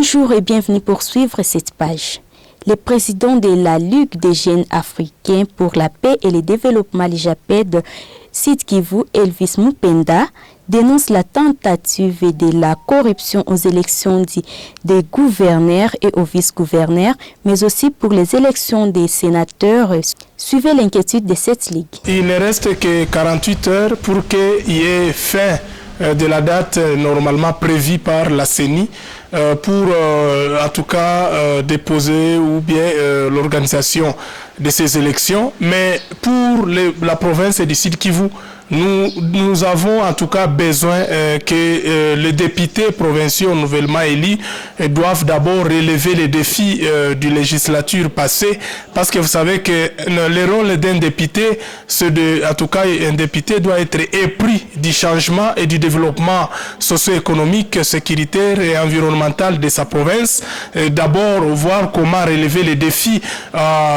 Bonjour et bienvenue pour suivre cette page. Le président de la Ligue des jeunes africains pour la paix et le développement, l'IJAPED, Sud Kivu, Elvis Mupenda, dénonce la tentative de la corruption aux élections des gouverneurs et aux vice-gouverneurs, mais aussi pour les élections des sénateurs. Suivez l'inquiétude de cette ligue. Il ne reste que 48 heures pour qu'il y ait fin de la date normalement prévue par la CENI pour en tout cas déposer ou bien l'organisation de ces élections. Mais pour la province du Sud Kivu, nous avons en tout cas besoin que les députés provinciaux nouvellement élus doivent d'abord relever les défis du législature passée, parce que vous savez que le rôle d'un député, en tout cas un député doit être épris du changement et du développement socio-économique, sécuritaire et environnemental de sa province. D'abord voir comment relever les défis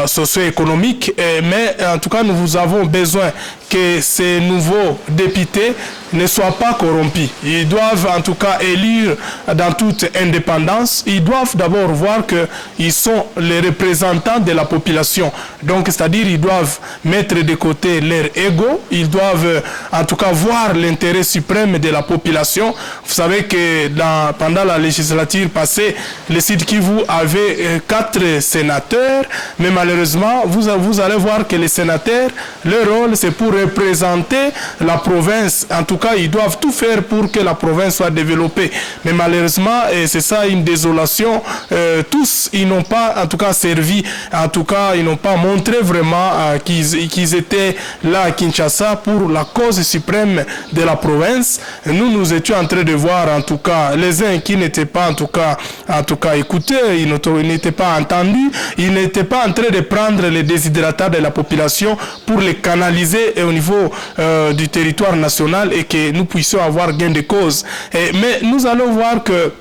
socio-économiques, mais en tout cas nous avons besoin que ces nouveaux députés ne soient pas corrompus. Ils doivent en tout cas élire dans toute indépendance. Ils doivent d'abord voir qu'ils sont les représentants de la population. Donc, c'est-à-dire ils doivent mettre de côté leur ego. Ils doivent en tout cas voir l'intérêt suprême de la population. Vous savez que pendant la législature passée, le Sud Kivu avait 4 sénateurs, mais malheureusement, vous allez voir que les sénateurs, leur rôle, c'est pour représenter la province. En tout cas, ils doivent tout faire pour que la province soit développée. Mais malheureusement, et c'est ça une désolation, tous, ils n'ont pas en tout cas servi, en tout cas, ils n'ont pas montré vraiment qu'ils étaient là à Kinshasa pour la cause suprême de la province. Nous étions en train de voir en tout cas les uns qui n'étaient pas en tout cas écoutés, ils n'étaient pas entendus, ils n'étaient pas en train de prendre les déshydratats de la population pour les canaliser au niveau du territoire national et que nous puissions avoir gain de cause. Mais nous allons voir que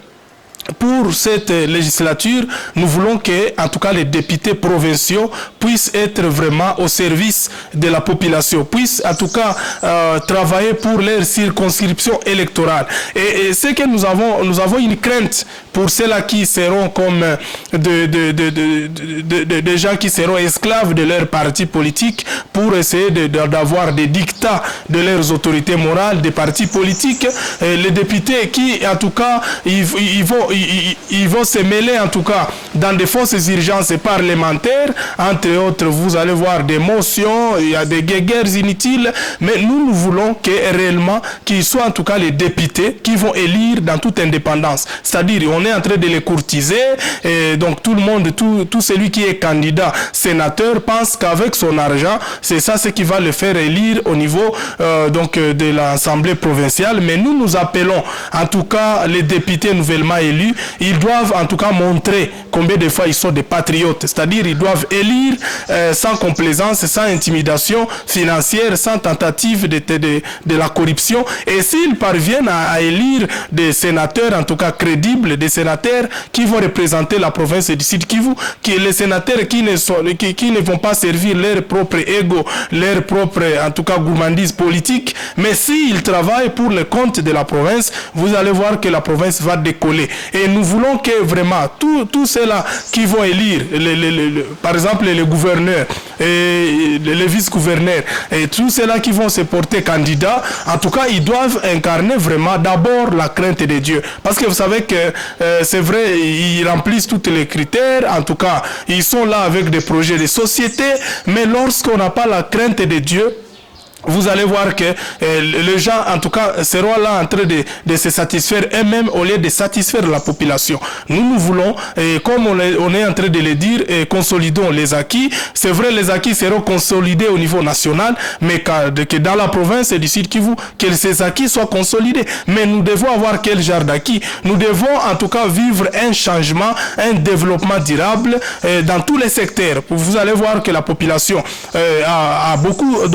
pour cette législature, nous voulons que, en tout cas, les députés provinciaux puissent être vraiment au service de la population, puissent, en tout cas, travailler pour leur circonscription électorale. Et c'est que nous avons une crainte pour ceux-là qui seront comme des gens qui seront esclaves de leur parti politique pour essayer d'avoir des dictats de leurs autorités morales, des partis politiques. Les députés qui, en tout cas, ils vont se mêler en tout cas dans des fausses urgences parlementaires, entre autres. Vous allez voir des motions, il y a des guerres inutiles, mais nous voulons que réellement qu'ils soient en tout cas les députés qui vont élire dans toute indépendance. C'est-à-dire on est en train de les courtiser et donc tout le monde, tout celui qui est candidat sénateur pense qu'avec son argent, c'est ça ce qui va le faire élire au niveau donc de l'Assemblée provinciale. Mais nous appelons en tout cas les députés nouvellement élus, ils doivent en tout cas montrer combien de fois ils sont des patriotes, c'est-à-dire ils doivent élire sans complaisance, sans intimidation financière, sans tentative de la corruption. Et s'ils parviennent à élire des sénateurs en tout cas crédibles, des sénateurs qui vont représenter la province du Sud Kivu, les sénateurs qui ne vont pas servir leur propre ego, leur propre en tout cas gourmandise politique, mais s'ils travaillent pour le compte de la province, vous allez voir que la province va décoller. Et nous voulons que vraiment tous ceux-là qui vont élire, par exemple les gouverneurs et les vice-gouverneurs, et tous ceux-là qui vont se porter candidats, en tout cas, ils doivent incarner vraiment d'abord la crainte de Dieu. Parce que vous savez que c'est vrai, ils remplissent tous les critères, en tout cas, ils sont là avec des projets de société, mais lorsqu'on n'a pas la crainte de Dieu, vous allez voir que les gens, en tout cas, seront là en train de se satisfaire eux-mêmes au lieu de satisfaire la population. Nous voulons, comme on est en train de le dire, consolidons les acquis. C'est vrai, les acquis seront consolidés au niveau national, mais que dans la province du Sud Kivu, que ces acquis soient consolidés. Mais nous devons avoir quel genre d'acquis? Nous devons, en tout cas, vivre un changement, un développement durable dans tous les secteurs. Vous allez voir que la population a beaucoup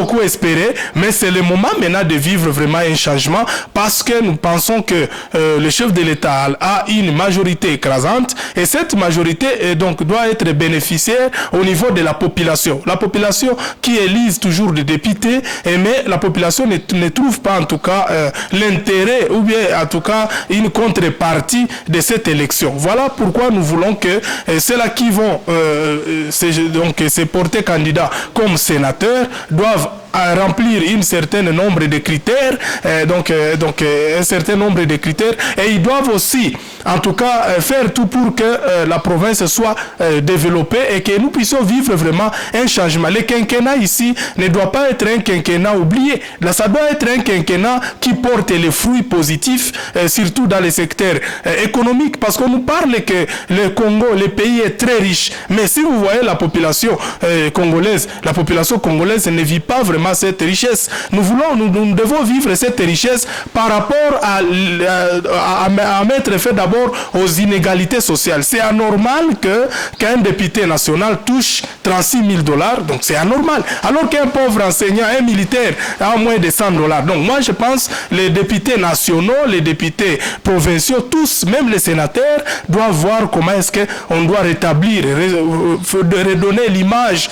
beaucoup espéré, mais c'est le moment maintenant de vivre vraiment un changement parce que nous pensons que le chef de l'État a une majorité écrasante et cette majorité donc doit être bénéficiaire au niveau de la population. La population qui élise toujours des députés, mais la population ne trouve pas en tout cas l'intérêt ou bien en tout cas une contrepartie de cette élection. Voilà pourquoi nous voulons que ceux-là qui vont se porter candidats comme sénateurs doivent remplir un certain nombre de critères, un certain nombre de critères, et ils doivent aussi, en tout cas, faire tout pour que la province soit développée et que nous puissions vivre vraiment un changement. Le quinquennat ici ne doit pas être un quinquennat oublié. Là, ça doit être un quinquennat qui porte les fruits positifs, surtout dans les secteurs économiques, parce qu'on nous parle que le Congo, le pays est très riche, mais si vous voyez la population congolaise ne vit pas vraiment cette richesse. Nous devons vivre cette richesse par rapport à mettre fin d'abord aux inégalités sociales. C'est anormal qu'un député national touche 36 000 $, donc c'est anormal. Alors qu'un pauvre enseignant, un militaire a moins de 100 $. Donc moi je pense les députés nationaux, les députés provinciaux, tous, même les sénateurs, doivent voir comment est-ce qu'on doit rétablir, redonner l'image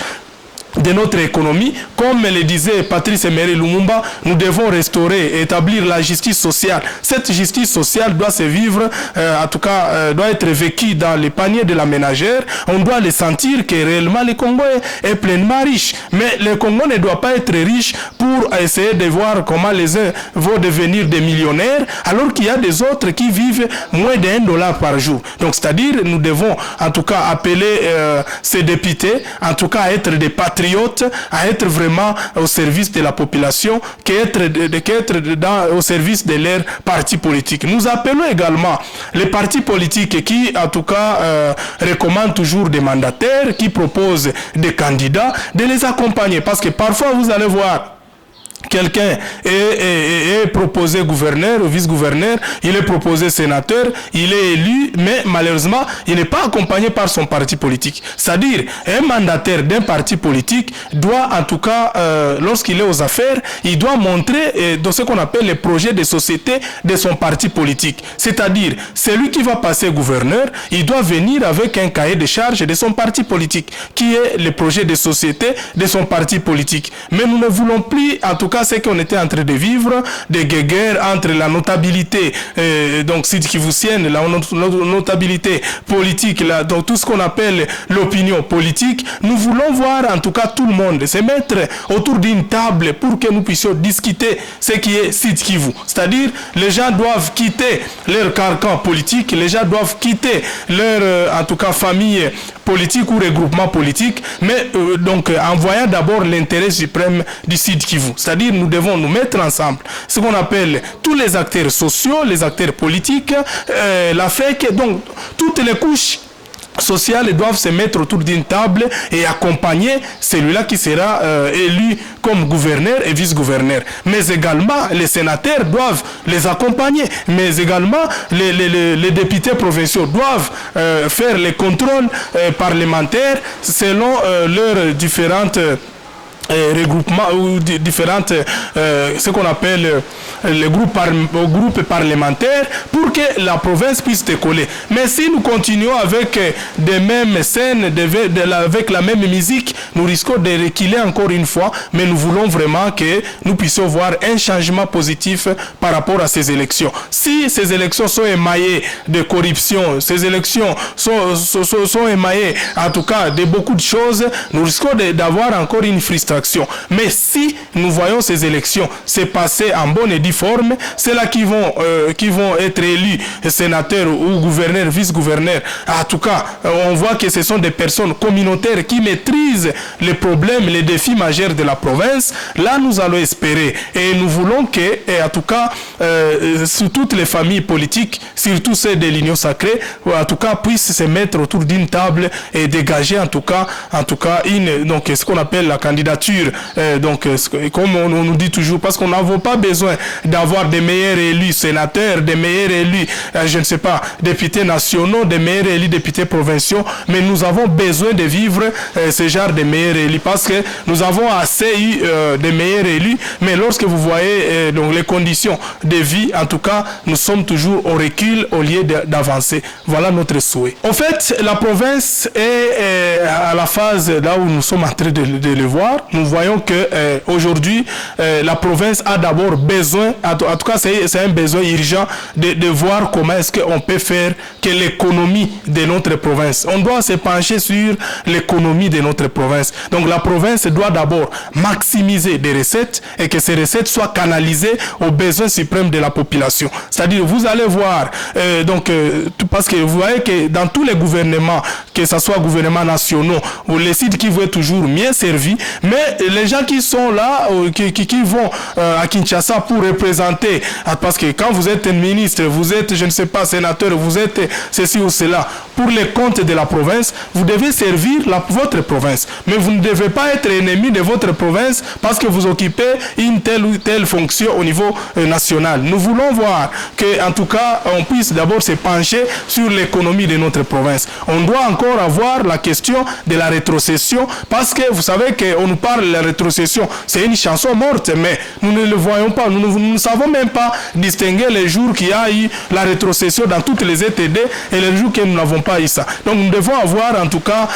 de notre économie. Comme le disait Patrice Emery Lumumba, nous devons restaurer et établir la justice sociale. Cette justice sociale doit se vivre, en tout cas, doit être vécue dans les paniers de la ménagère. On doit le sentir que réellement le Congo est pleinement riche. Mais le Congo ne doit pas être riche pour essayer de voir comment les uns vont devenir des millionnaires, alors qu'il y a des autres qui vivent moins d'1 $ par jour. Donc, c'est-à-dire, nous devons, en tout cas, appeler ces députés, en tout cas, à être des patriotes, à être vraiment au service de la population, qu'être au service de leur parti politique. Nous appelons également les partis politiques qui, en tout cas, recommandent toujours des mandataires, qui proposent des candidats, de les accompagner. Parce que parfois, vous allez voir, quelqu'un est proposé gouverneur ou vice-gouverneur, il est proposé sénateur, il est élu, mais malheureusement, il n'est pas accompagné par son parti politique. C'est-à-dire, un mandataire d'un parti politique doit, en tout cas, lorsqu'il est aux affaires, il doit montrer dans ce qu'on appelle les projets de société de son parti politique. C'est-à-dire, celui qui va passer gouverneur, il doit venir avec un cahier de charges de son parti politique, qui est le projet de société de son parti politique. Mais nous ne voulons plus, en tout cas, c'est qu'on était en train de vivre des guéguerres entre la notabilité donc sud-kivusienne, la notabilité politique, donc tout ce qu'on appelle l'opinion politique. Nous voulons voir en tout cas tout le monde se mettre autour d'une table pour que nous puissions discuter ce qui est Sud-Kivu. C'est-à-dire les gens doivent quitter leur carcan politique, les gens doivent quitter leur en tout cas famille politique ou regroupement politique, mais donc en voyant d'abord l'intérêt suprême du Sud-Kivu. C'est-à-dire nous devons nous mettre ensemble, ce qu'on appelle tous les acteurs sociaux, les acteurs politiques, la FEC, donc toutes les couches sociales doivent se mettre autour d'une table et accompagner celui-là qui sera élu comme gouverneur et vice-gouverneur. Mais également, les sénateurs doivent les accompagner. Mais également, les députés provinciaux doivent faire les contrôles parlementaires selon leurs différentes regroupements ou différentes ce qu'on appelle les groupes parlementaires pour que la province puisse décoller. Mais si nous continuons avec des mêmes scènes, avec la même musique, nous risquons de reculer encore une fois, mais nous voulons vraiment que nous puissions voir un changement positif par rapport à ces élections. Si ces élections sont émaillées de corruption, ces élections sont émaillées en tout cas de beaucoup de choses, nous risquons d'avoir encore une frustration. Mais si nous voyons ces élections se passer en bonne et due forme, c'est là qui vont être élus sénateurs ou gouverneurs, vice-gouverneurs. En tout cas, on voit que ce sont des personnes communautaires qui maîtrisent les problèmes, les défis majeurs de la province. Là, nous allons espérer et nous voulons que, en tout cas, sur toutes les familles politiques, surtout celles de l'Union sacrée, en tout cas, puissent se mettre autour d'une table et dégager, en tout cas, donc ce qu'on appelle la candidature infrastructures, donc comme on nous dit toujours, parce qu'on n'a pas besoin d'avoir des meilleurs élus sénateurs, des meilleurs élus, je ne sais pas, députés nationaux, des meilleurs élus députés provinciaux, mais nous avons besoin de vivre ce genre de meilleurs élus, parce que nous avons assez eu des meilleurs élus, mais lorsque vous voyez donc les conditions de vie, en tout cas, nous sommes toujours au recul au lieu d'avancer. Voilà notre souhait. En fait, la province est à la phase là où nous sommes en train de le voir. Nous voyons que aujourd'hui, la province a d'abord besoin, en tout cas c'est un besoin urgent de voir comment est-ce qu'on peut faire que l'économie de notre province. On doit se pencher sur l'économie de notre province. Donc la province doit d'abord maximiser des recettes et que ces recettes soient canalisées aux besoins suprêmes de la population. C'est-à-dire, vous allez voir, parce que vous voyez que dans tous les gouvernements, que ce soit gouvernements nationaux ou les sites qui vont être toujours mieux servis, mais les gens qui sont là, qui vont à Kinshasa pour représenter, parce que quand vous êtes un ministre, vous êtes, je ne sais pas, sénateur, vous êtes ceci ou cela, pour les comptes de la province, vous devez servir votre province. Mais vous ne devez pas être ennemi de votre province parce que vous occupez une telle ou telle fonction au niveau national. Nous voulons voir que, en tout cas, on puisse d'abord se pencher sur l'économie de notre province. On doit encore avoir la question de la rétrocession, parce que vous savez qu'on nous parle de la rétrocession, c'est une chanson morte, mais nous ne le voyons pas. Nous ne savons même pas distinguer les jours qu'il y a eu la rétrocession dans toutes les ETD et les jours que nous n'avons pas eu ça. Donc nous devons avoir en tout cas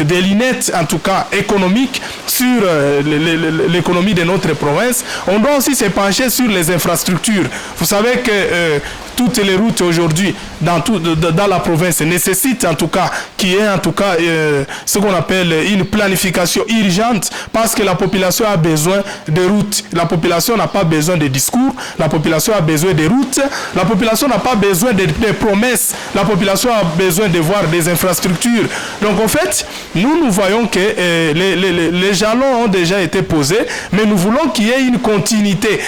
des lunettes en tout cas économiques sur l'économie de notre province. On doit aussi se pencher sur les infrastructures. Vous savez que toutes les routes aujourd'hui dans la province nécessitent en tout cas qu'il y ait en tout cas ce qu'on appelle une planification urgente, parce que la population a besoin de routes. La population n'a pas besoin de discours, la population a besoin de routes, la population n'a pas besoin de promesses, la population a besoin de voir des infrastructures. Donc en fait, nous voyons que les jalons ont déjà été posés, mais nous voulons qu'il y ait une continuité.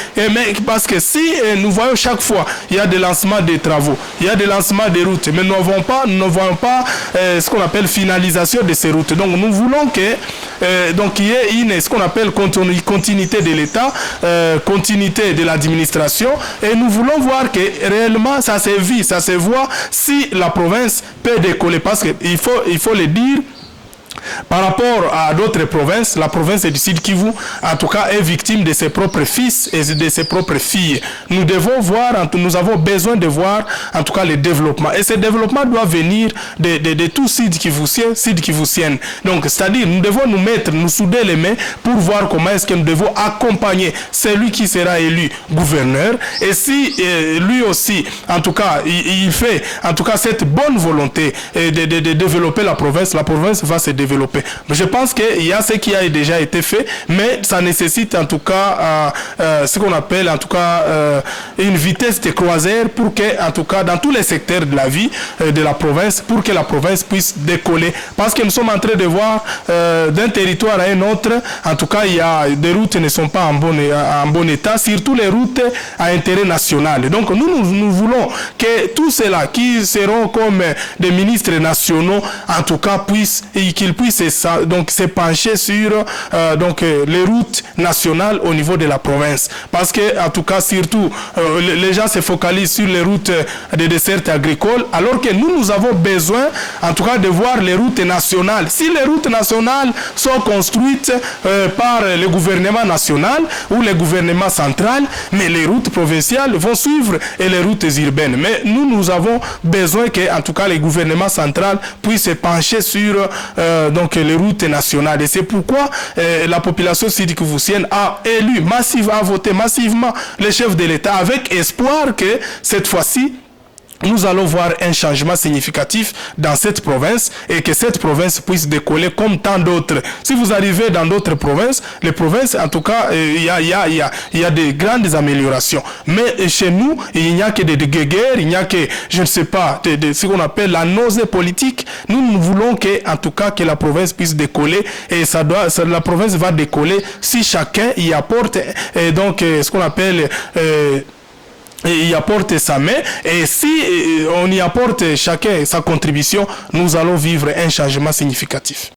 Parce que si nous voyons chaque fois, il y a des lancements de travaux, il y a des lancements de routes, mais nous ne voyons pas ce qu'on appelle finalisation de ces routes. Donc nous voulons qu'il y ait ce qu'on appelle continuité de l'État, continuité de l'administration, et nous voulons voir que réellement ça se vit, ça se voit si la province peut décoller, parce qu'il faut le dire. Par rapport à d'autres provinces, la province du Sud Kivu, en tout cas, est victime de ses propres fils et de ses propres filles. Nous devons voir, nous avons besoin de voir, en tout cas, le développement. Et ce développement doit venir de tout Sud Kivusienne. Donc, c'est-à-dire, nous devons nous souder les mains pour voir comment est-ce que nous devons accompagner celui qui sera élu gouverneur. Et si lui aussi, en tout cas, il fait, en tout cas, cette bonne volonté de développer la province va se développer. Je pense qu'il y a ce qui a déjà été fait, mais ça nécessite en tout cas ce qu'on appelle en tout cas une vitesse de croisière pour que, en tout cas, dans tous les secteurs de la vie de la province, pour que la province puisse décoller. Parce que nous sommes en train de voir d'un territoire à un autre, en tout cas, il y a des routes qui ne sont pas en bon état, surtout les routes à intérêt national. Donc nous voulons que tous ceux-là qui seront comme des ministres nationaux, en tout cas, qu'ils puissent se pencher sur les routes nationales au niveau de la province. Parce que, en tout cas, surtout, les gens se focalisent sur les routes des dessertes agricoles, alors que nous avons besoin, en tout cas, de voir les routes nationales. Si les routes nationales sont construites par le gouvernement national ou le gouvernement central, mais les routes provinciales vont suivre et les routes urbaines. Mais nous avons besoin que, en tout cas, le gouvernement central puisse se pencher sur les routes nationales. Et c'est pourquoi la population sud-kivusienne a voté massivement les chefs de l'État, avec espoir que cette fois-ci, nous allons voir un changement significatif dans cette province et que cette province puisse décoller comme tant d'autres. Si vous arrivez dans d'autres provinces, les provinces, en tout cas, il y a de grandes améliorations. Mais chez nous, il n'y a que des guerres, il n'y a que, je ne sais pas, ce qu'on appelle la nausée politique. Nous voulons que, en tout cas, que la province puisse décoller, et la province va décoller si chacun y apporte ce qu'on appelle y apporte sa main, et si on y apporte chacun sa contribution, nous allons vivre un changement significatif.